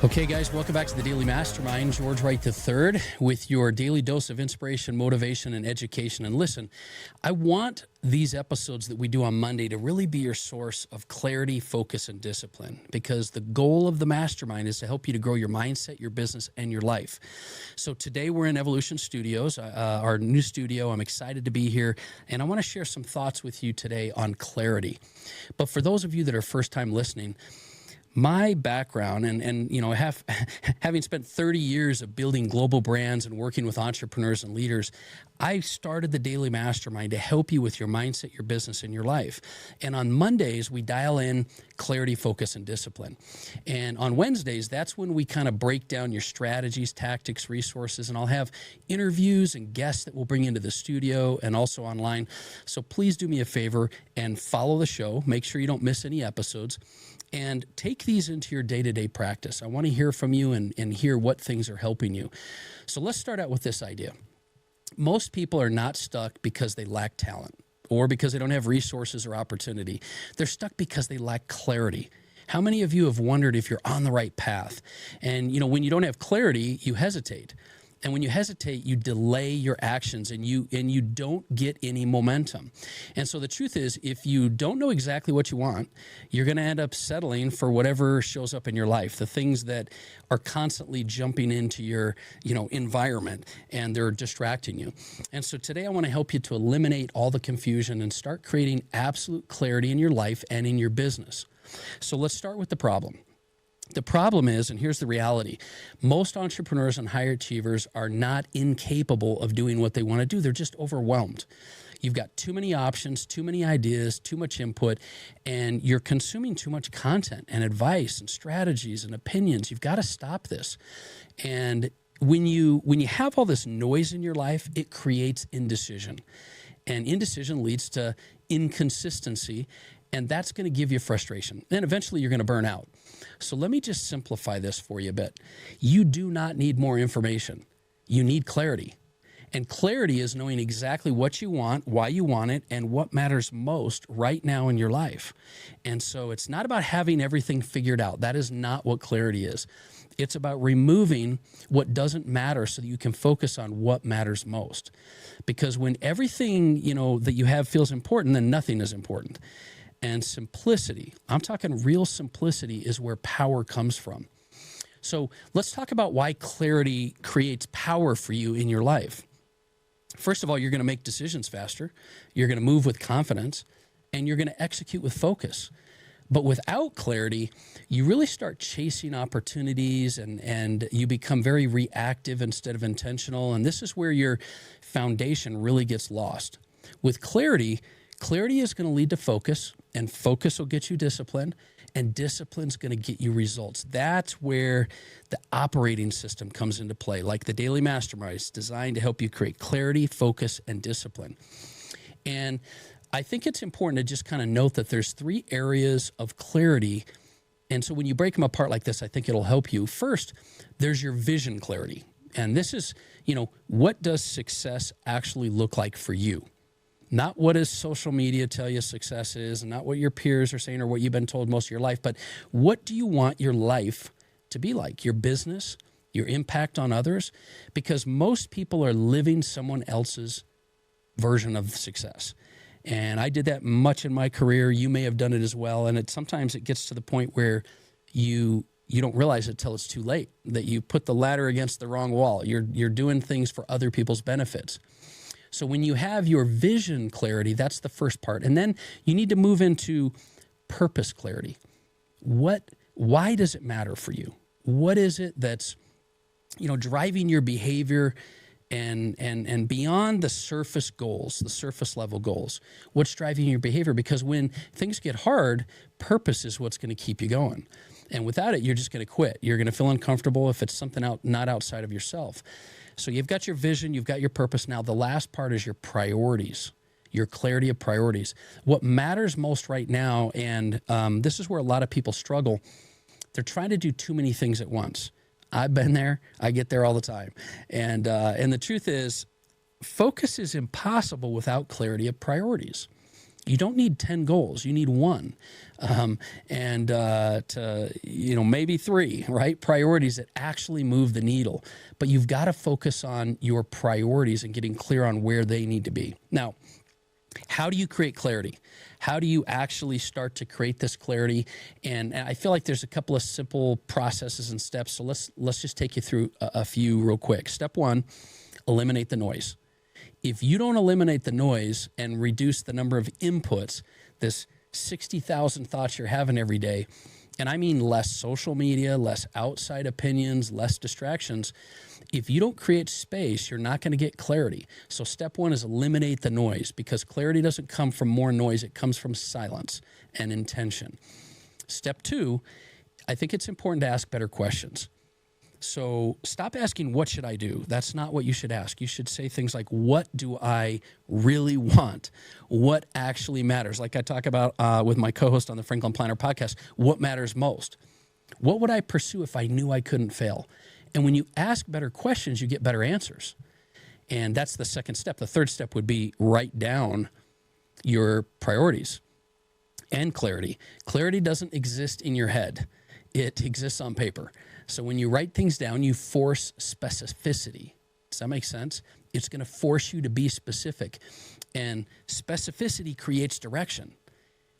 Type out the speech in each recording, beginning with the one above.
Okay, guys, welcome back to the Daily Mastermind. George Wright III with your daily dose of inspiration, motivation, and education. And listen, I want these episodes that we do on Monday to really be your source of clarity, focus, and discipline, because the goal of the Mastermind is to help you to grow your mindset, your business, and your life. So today we're in Evolution Studios, our new studio. I'm excited to be here, and I want to share some thoughts with you today on clarity. But for those of you that are first time listening, my background and you know, having spent 30 years of building global brands and working with entrepreneurs and leaders, I started the Daily Mastermind to help you with your mindset, your business, and your life. And on Mondays, we dial in clarity, focus, and discipline. And on Wednesdays, that's when we kind of break down your strategies, tactics, resources, and I'll have interviews and guests that we'll bring into the studio and also online. So please do me a favor and follow the show. Make sure you don't miss any episodes. And take these into your day-to-day practice. I want to hear from you and hear what things are helping you. So let's start out with this idea. Most people are not stuck because they lack talent or because they don't have resources or opportunity. They're stuck because they lack clarity. How many of you have wondered if you're on the right path? And you know, when you don't have clarity, you hesitate. And when you hesitate, you delay your actions and you don't get any momentum. And so the truth is, if you don't know exactly what you want, you're going to end up settling for whatever shows up in your life, the things that are constantly jumping into your, environment, and they're distracting you. And so today I want to help you to eliminate all the confusion and start creating absolute clarity in your life and in your business. So let's start with the problem. The problem is, and here's the reality, most entrepreneurs and high achievers are not incapable of doing what they want to do. They're just overwhelmed. You've got too many options, too many ideas, too much input, and you're consuming too much content and advice and strategies and opinions. You've got to stop this. And when you have all this noise in your life, it creates indecision. And indecision leads to inconsistency, and that's going to give you frustration. And eventually you're going to burn out. So let me just simplify this for you a bit. You do not need more information. You need clarity. And clarity is knowing exactly what you want, why you want it, and what matters most right now in your life. And so it's not about having everything figured out. That is not what clarity is. It's about removing what doesn't matter so that you can focus on what matters most. Because when everything, that you have feels important, then nothing is important. And simplicity, I'm talking real simplicity, is where power comes from. So let's talk about why clarity creates power for you in your life. First of all, you're going to make decisions faster. You're going to move with confidence, and you're going to execute with focus. But without clarity, you really start chasing opportunities and you become very reactive instead of intentional. And this is where your foundation really gets lost. With clarity is going to lead to focus, and focus will get you discipline, and discipline's going to get you results. That's where the operating system comes into play, like the Daily Mastermind is designed to help you create clarity, focus, and discipline. And I think it's important to just kind of note that there's 3 areas of clarity. And so when you break them apart like this, I think it'll help you. First, there's your vision clarity. And this is, what does success actually look like for you? Not what does social media tell you success is, and not what your peers are saying or what you've been told most of your life, but what do you want your life to be like? Your business, your impact on others? Because most people are living someone else's version of success. And I did that much in my career. You may have done it as well. And sometimes it gets to the point where you don't realize it till it's too late, that you put the ladder against the wrong wall. You're doing things for other people's benefits. So when you have your vision clarity, that's the first part. And then you need to move into purpose clarity. Why does it matter for you? What is it that's, driving your behavior and beyond the surface goals, the surface level goals? What's driving your behavior? Because when things get hard, purpose is what's going to keep you going. And without it, you're just going to quit. You're going to feel uncomfortable if it's something not outside of yourself. So you've got your vision, you've got your purpose. Now the last part is your priorities, your clarity of priorities. What matters most right now, and this is where a lot of people struggle, they're trying to do too many things at once. I've been there. I get there all the time. And the truth is, focus is impossible without clarity of priorities. You don't need 10 goals. You need one, maybe three, right? Priorities that actually move the needle. But you've got to focus on your priorities and getting clear on where they need to be. Now, how do you create clarity? How do you actually start to create this clarity? And I feel like there's a couple of simple processes and steps. So let's just take you through a few real quick. Step one, eliminate the noise. If you don't eliminate the noise and reduce the number of inputs, this 60,000 thoughts you're having every day, and I mean less social media, less outside opinions, less distractions, if you don't create space, you're not going to get clarity. So step one is eliminate the noise, because clarity doesn't come from more noise. It comes from silence and intention. Step two, I think it's important to ask better questions. So stop asking, what should I do? That's not what you should ask. You should say things like, what do I really want? What actually matters? Like I talk about with my co-host on the Franklin Planner podcast, what matters most? What would I pursue if I knew I couldn't fail? And when you ask better questions, you get better answers. And that's the second step. The third step would be write down your priorities and clarity. Clarity doesn't exist in your head. It exists on paper. So when you write things down, you force specificity. Does that make sense? It's going to force you to be specific. And specificity creates direction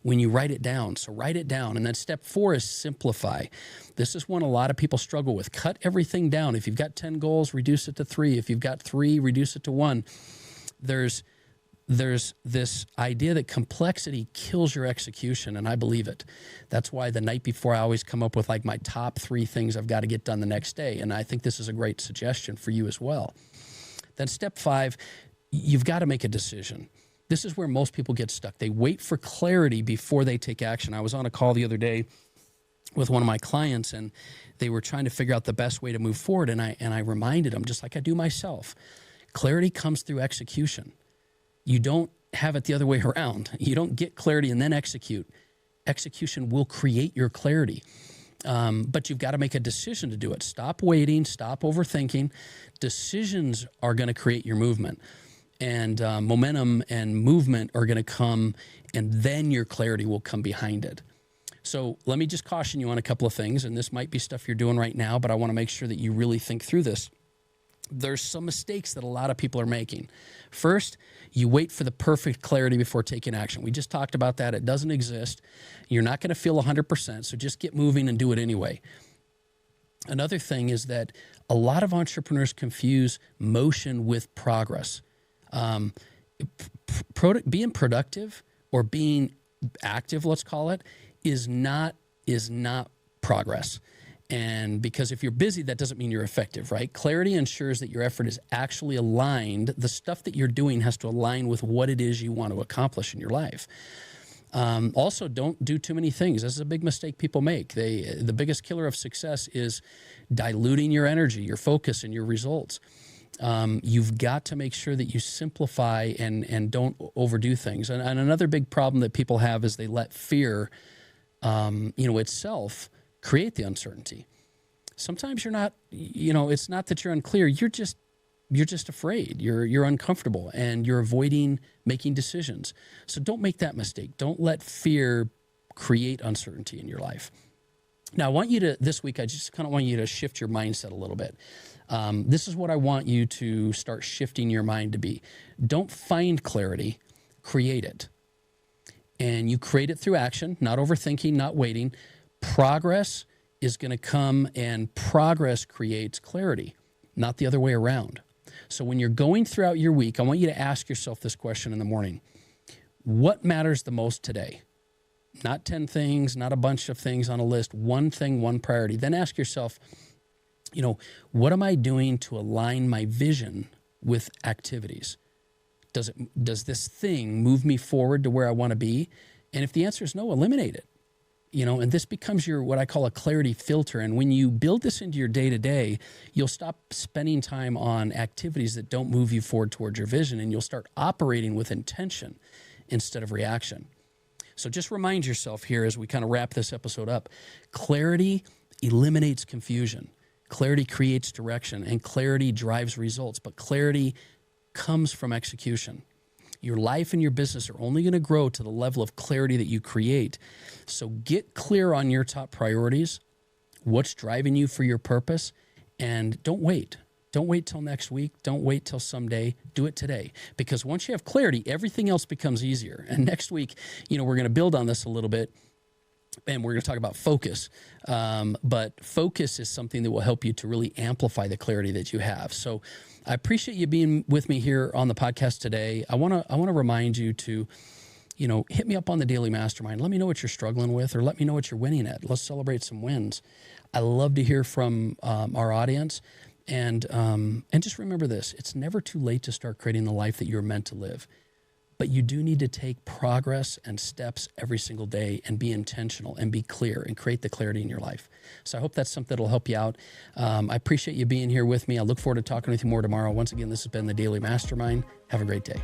when you write it down. So write it down. And then step four is simplify. This is one a lot of people struggle with. Cut everything down. If you've got 10 goals, reduce it to 3. If you've got 3, reduce it to 1. There's this idea that complexity kills your execution, and I believe it. That's why the night before I always come up with like my top 3 things I've got to get done the next day, and I think this is a great suggestion for you as well. Then step 5, you've got to make a decision. This is where most people get stuck. They wait for clarity before they take action. I was on a call the other day with one of my clients, and they were trying to figure out the best way to move forward, and I reminded them, just like I do myself, clarity comes through execution. You don't have it the other way around. You don't get clarity and then execute. Execution will create your clarity. But you've got to make a decision to do it. Stop waiting. Stop overthinking. Decisions are going to create your movement. And momentum and movement are going to come, and then your clarity will come behind it. So let me just caution you on a couple of things, and this might be stuff you're doing right now, but I want to make sure that you really think through this. There's some mistakes that a lot of people are making. First, you wait for the perfect clarity before taking action. We just talked about that. It doesn't exist. You're not going to feel 100%, so just get moving and do it anyway. Another thing is that a lot of entrepreneurs confuse motion with progress. Being productive or being active, let's call it, is not progress. And because if you're busy, that doesn't mean you're effective, right? Clarity ensures that your effort is actually aligned. The stuff that you're doing has to align with what it is you want to accomplish in your life. Also, don't do too many things. This is a big mistake people make. The biggest killer of success is diluting your energy, your focus, and your results. You've got to make sure that you simplify and don't overdo things. And another big problem that people have is they let fear, itself create the uncertainty. Sometimes you're not, it's not that you're unclear. You're just afraid. You're uncomfortable, and you're avoiding making decisions. So don't make that mistake. Don't let fear create uncertainty in your life. Now, this week, I just kind of want you to shift your mindset a little bit. This is what I want you to start shifting your mind to be. Don't find clarity, create it. And you create it through action, not overthinking, not waiting. Progress is going to come, and progress creates clarity, not the other way around. So when you're going throughout your week, I want you to ask yourself this question in the morning. What matters the most today? Not 10 things, not a bunch of things on a list, one thing, one priority. Then ask yourself, what am I doing to align my vision with activities? Does this thing move me forward to where I want to be? And if the answer is no, eliminate it. And this becomes what I call a clarity filter. And when you build this into your day-to-day, you'll stop spending time on activities that don't move you forward towards your vision, and you'll start operating with intention instead of reaction. So just remind yourself here as we kind of wrap this episode up, clarity eliminates confusion. Clarity creates direction, and clarity drives results, but clarity comes from execution. Your life and your business are only going to grow to the level of clarity that you create. So get clear on your top priorities, what's driving you for your purpose, and don't wait. Don't wait till next week. Don't wait till someday. Do it today. Because once you have clarity, everything else becomes easier. And next week, we're going to build on this a little bit, and we're going to talk about focus. But focus is something that will help you to really amplify the clarity that you have. So I appreciate you being with me here on the podcast today. I want to remind you to, hit me up on the Daily Mastermind. Let me know what you're struggling with, or let me know what you're winning at. Let's celebrate some wins. I love to hear from our audience. And just remember this, it's never too late to start creating the life that you're meant to live. But you do need to take progress and steps every single day and be intentional and be clear and create the clarity in your life. So I hope that's something that'll help you out. I appreciate you being here with me. I look forward to talking with you more tomorrow. Once again, this has been the Daily Mastermind. Have a great day.